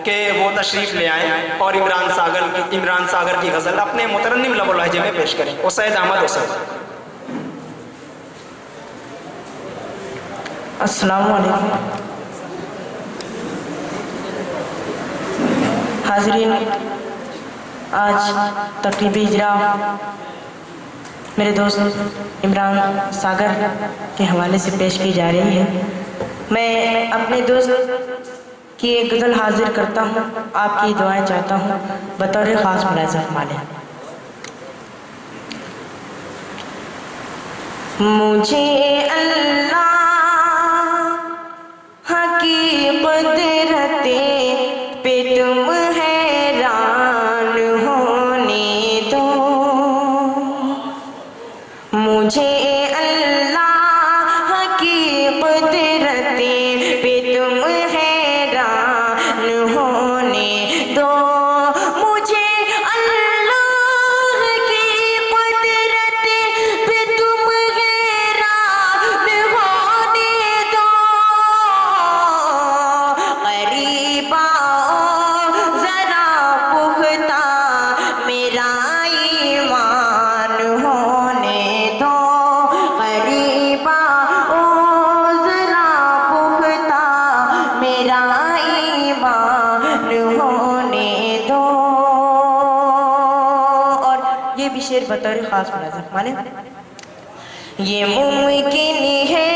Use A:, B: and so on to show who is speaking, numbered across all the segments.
A: کہ وہ تشریف لے آئیں اور عمران ساگر کی غزل اپنے مترنم لب و لہجے میں پیش کریں. اسید احمد اسید.
B: السلام علیکم حاضرین. آج تقریبی اجرا میرے دوست عمران ساگر کے حوالے سے پیش کی جا رہی ہے. میں اپنے دوست کی ایک غزل حاضر کرتا ہوں، آپ کی دعائیں چاہتا ہوں بطور خاص ملاحظہ فرمائیں. مجھے اللہ کی قدرت پہ تم حیران ہونے دو. مجھے اللہ کی قدرت پہ تم حیران ہونے دو. مجھے اللہ کی قدرت پہ تم حیران ہونے دو. قریب آؤ ذرا پختہ میرا ایمان ہونے دو. قریب آؤ ذرا پختہ میرا ایمان ہونے دو. اور یہ بھی شعر بطور خاص ملازم مانے. یہ ممکن ہے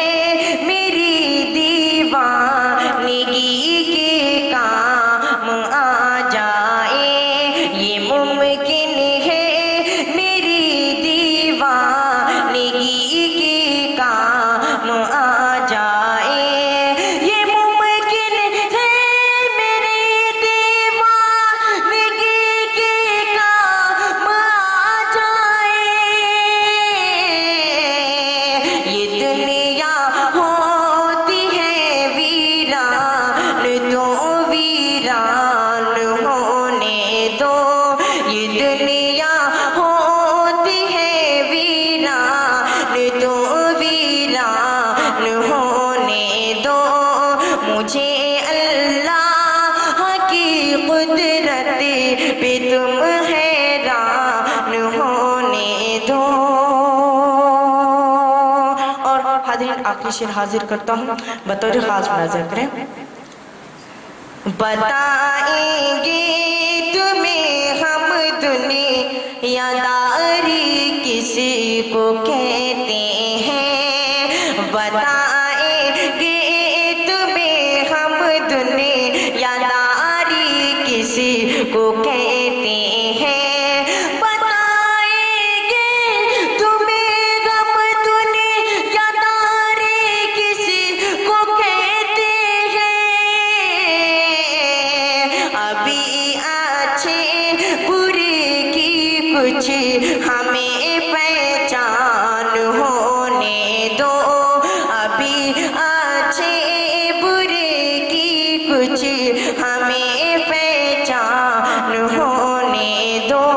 B: میری دیوانگی کے کام آ جائے. یہ ممکن ہے میری دیوانگی کے کام آ جائے. یہ ممکن ہے میری دیوانگی کے کام آ جائے. یہ دنیا ہوتی ہے ویران تو ویران ہونے دو. یہ دنیا ہوتی ہے ویران تو ویران ہونے دو. مجھے اللہ کی قدرت پہ تم حیران ہونے دو. اور حاضرین آخری شعر حاضر کرتا ہوں بطور خاص ملاحظہ کریں. بتائیں گے تمہیں ہم دنیا داری کسی کو کہتے ہیں. بتائیں گے تمہیں ہم دنیا داری کسی کو کہتے ہیں. بتائیں گے تمہیں ہم دنیا داری کسی کو کہتے ہیں. ابھی اچھے برے کی کچھ ہمیں پہچان ہونے دو. ابھی اچھے برے کی کچھ ہمیں پہچان ہونے دو.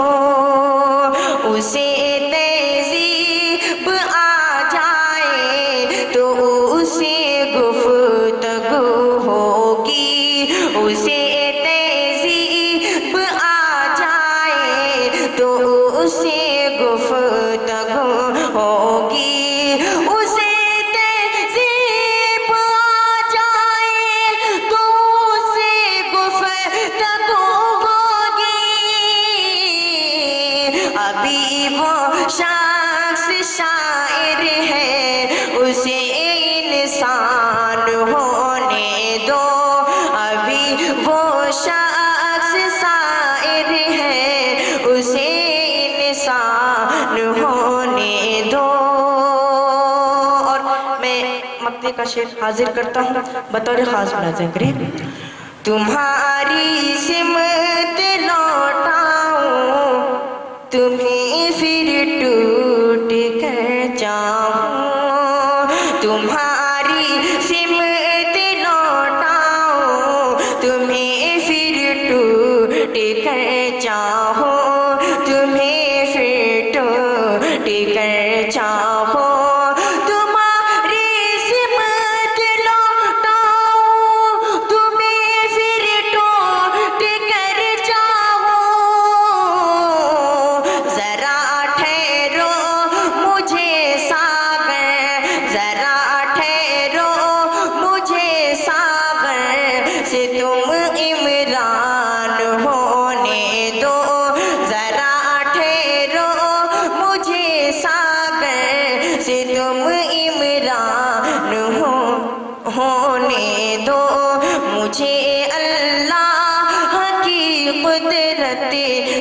B: اسے تہذیب آ جائے تو اسے گفتگو ہوگی. اسے تہذیب آ جائے تو اسے گفتگو ہوگی. اسے تہذیب آ جائے تو اسے گفتگو ہوگی. ابھی وہ شخص شاعر ہے اسے انسان ہونے دو. ابھی وہ شخص شاعر ہے اسے انسان ہونے دو. اور میں مقطع کا شعر حاضر کرتا ہوں بطور خاص ملاحظہ کریں. تمہاری سمت لوٹاؤں تمہیں پھر ٹوٹ کر جاؤں. تمہاری سمت لوٹاؤں تمہیں پھر ٹوٹ کر جاؤں. تمہیں پھر ٹوٹ کر جاؤں. تمہاری سمت لوٹاؤں تمہیں پھر ٹوٹ